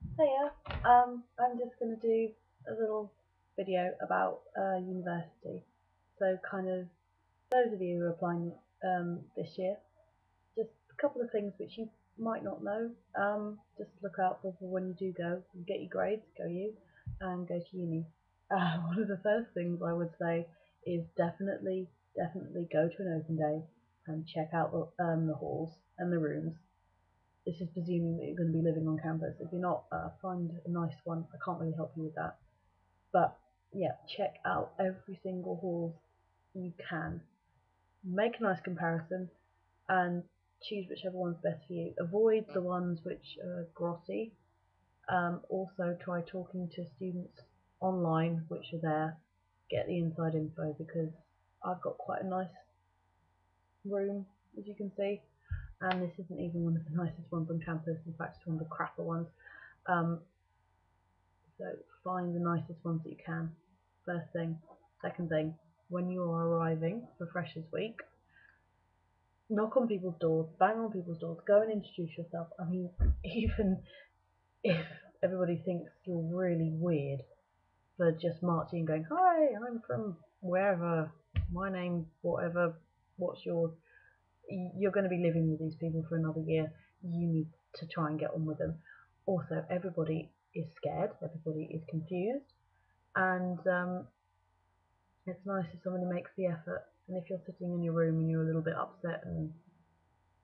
Hiya, I'm just going to do a little video about university. So kind of those of you who are applying this year, just a couple of things which you might not know. Just look out for when you do go, get your grades, go you, and go to uni. One of the first things I would say is definitely go to an open day and check out the halls and the rooms. This is presuming that you're going to be living on campus. If you're not, find a nice one. I can't really help you with that. But yeah, check out every single hall you can. Make a nice comparison and choose whichever one's best for you. Avoid the ones which are grotty. Also try talking to students online which are there. Get the inside info because I've got quite a nice room, as you can see, and this isn't even one of the nicest ones on campus. In fact, it's one of the crapper ones. Um, so find the nicest ones that you can. First thing. Second thing, when you are arriving for Freshers Week, knock on people's doors, bang on people's doors, go and introduce yourself. I mean, even if everybody thinks you're really weird for just marching and going, "Hi, I'm from wherever, my name, whatever, what's yours?" You're going to be living with these people for another year. You need to try and get on with them. Also, everybody is scared, everybody is confused, and it's nice if somebody makes the effort. And if you're sitting in your room and you're a little bit upset and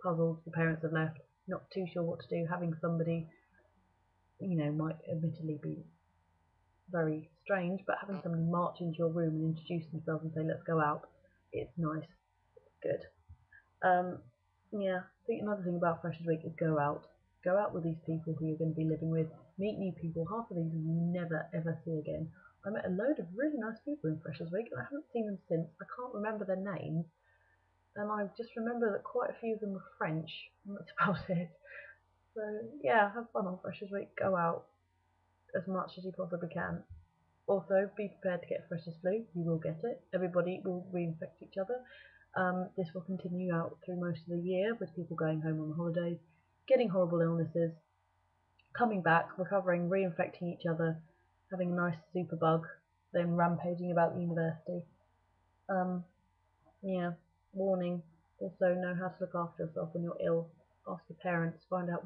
puzzled, your parents have left, not too sure what to do, having somebody, might admittedly be very strange, but having somebody march into your room and introduce themselves and say, "Let's go out," it's nice, it's good. Um, yeah, I think another thing about Freshers Week is go out. Go out with these people who you're going to be living with. Meet new people. Half of these you never ever see again. I met a load of really nice people in Freshers Week, and I haven't seen them since. I can't remember their names, and I just remember that quite a few of them were French, and that's about it. So yeah, have fun on Freshers Week. Go out as much as you possibly can. Also, be prepared to get freshers flu. You will get it. Everybody will reinfect each other. This will continue out through most of the year with people going home on the holidays, getting horrible illnesses, coming back, recovering, reinfecting each other, having a nice super bug, then rampaging about the university. Um, yeah, warning. Also, know how to look after yourself when you're ill. Ask your parents. Find out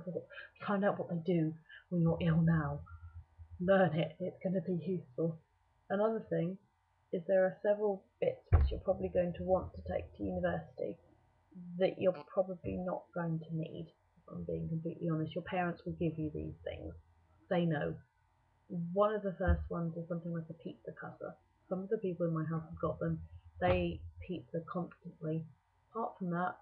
what they do when you're ill now. Learn it. It's going to be useful. Another thing is there are several bits which you're probably going to want to take to university that you're probably not going to need, if I'm being completely honest. Your parents will give you these things. They know. One of the first ones is something like a pizza cutter. Some of the people in my house have got them. They pizza constantly. Apart from that,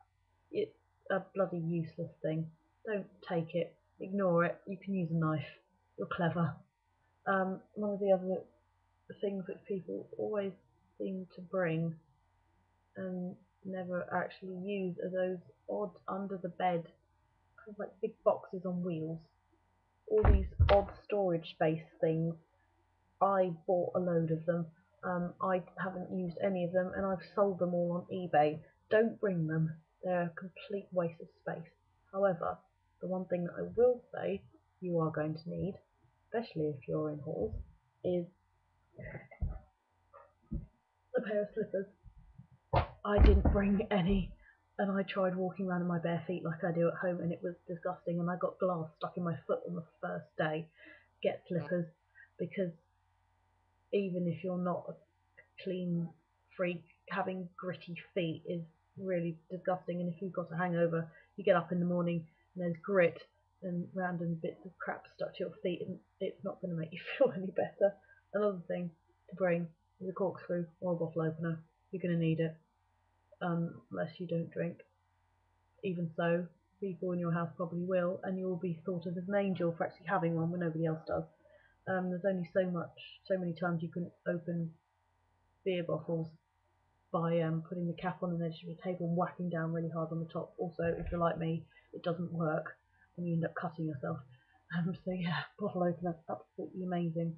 it's a bloody useless thing. Don't take it. Ignore it. You can use a knife. You're clever. One of the other things which people always seem to bring and never actually use are those odd under the bed, kind of like big boxes on wheels. All these odd storage space things. I bought a load of them. I haven't used any of them and I've sold them all on eBay. Don't bring them. They're a complete waste of space. However, the one thing that I will say you are going to need, especially if you're in halls, is a pair of slippers. I didn't bring any, and I tried walking around in my bare feet like I do at home, and it was disgusting. And I got glass stuck in my foot on the first day. Get slippers, because even if you're not a clean freak, having gritty feet is really disgusting. And if you've got a hangover, you get up in the morning and there's grit and random bits of crap stuck to your feet, and it's not going to make you feel any better. Another thing to bring is a corkscrew or a bottle opener. You're going to need it. Unless you don't drink. Even so, people in your house probably will, and you will be thought of as an angel for actually having one when nobody else does. There's only so many times you can open beer bottles by putting the cap on the edge of the table and whacking down really hard on the top. Also, if you're like me, it doesn't work and you end up cutting yourself. So yeah, bottle opener, absolutely amazing.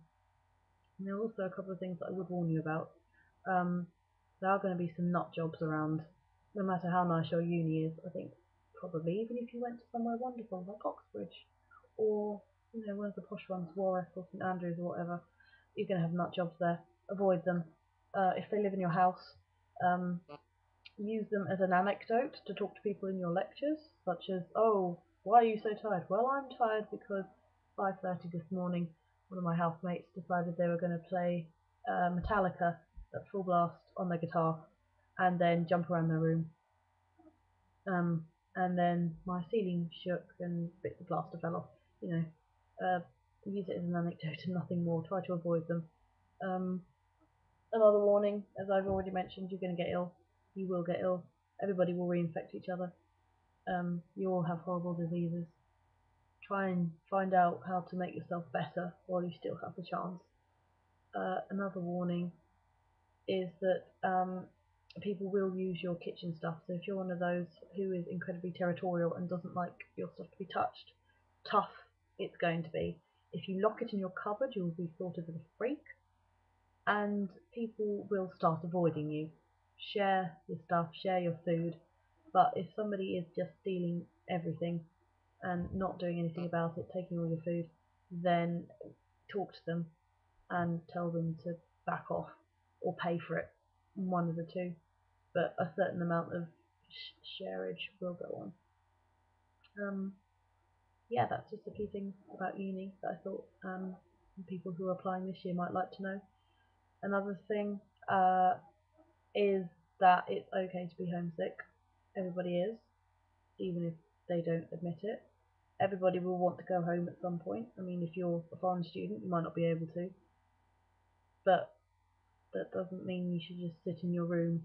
And there are also a couple of things that I would warn you about. Um, there are going to be some nut jobs around, no matter how nice your uni is. I think probably even if you went to somewhere wonderful like Oxbridge or one of the posh ones, Warwick or St Andrews or whatever, you're going to have nut jobs there. Avoid them. If they live in your house, um, use them as an anecdote to talk to people in your lectures, such as, oh, why are you so tired? Well, I'm tired because 5:30 this morning, one of my housemates decided they were going to play Metallica at full blast on their guitar and then jump around their room. And then my ceiling shook and bits of plaster fell off. Use it as an anecdote and nothing more. Try to avoid them. Another warning, as I've already mentioned, you're going to get ill. You will get ill. Everybody will reinfect each other. You all have horrible diseases. Try and find out how to make yourself better while you still have the chance. Another warning is that people will use your kitchen stuff. So if you're one of those who is incredibly territorial and doesn't like your stuff to be touched, tough it's going to be. If you lock it in your cupboard, you'll be thought of as a freak, and people will start avoiding you. Share your stuff, share your food, but if somebody is just stealing everything and not doing anything about it, taking all your food, then talk to them and tell them to back off or pay for it, one of the two, but a certain amount of shareage will go on. Yeah, that's just a few things about uni that I thought people who are applying this year might like to know. Another thing is that it's okay to be homesick. Everybody is, even if they don't admit it. Everybody will want to go home at some point. I mean, if you're a foreign student, you might not be able to, but that doesn't mean you should just sit in your room,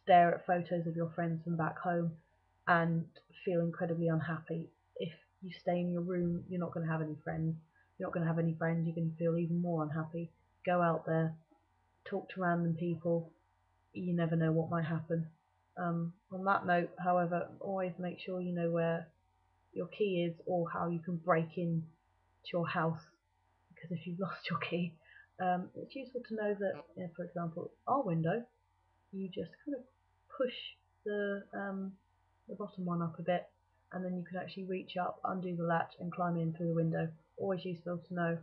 stare at photos of your friends from back home, and feel incredibly unhappy. If you stay in your room, you're not going to have any friends. You're not going to have any friends. You're going to feel even more unhappy. Go out there, talk to random people. You never know what might happen. On that note, however, always make sure you know where your key is or how you can break in to your house, because if you've lost your key, it's useful to know that, for example, our window, you just kind of push the bottom one up a bit, and then you can actually reach up, undo the latch, and climb in through the window. Always useful to know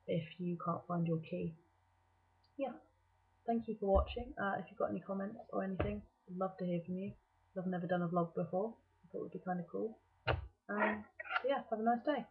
if you can't find your key. Yeah, thank you for watching. If you've got any comments or anything, I'd love to hear from you. I've never done a vlog before. I thought it would be kind of cool. Yeah, have a nice day.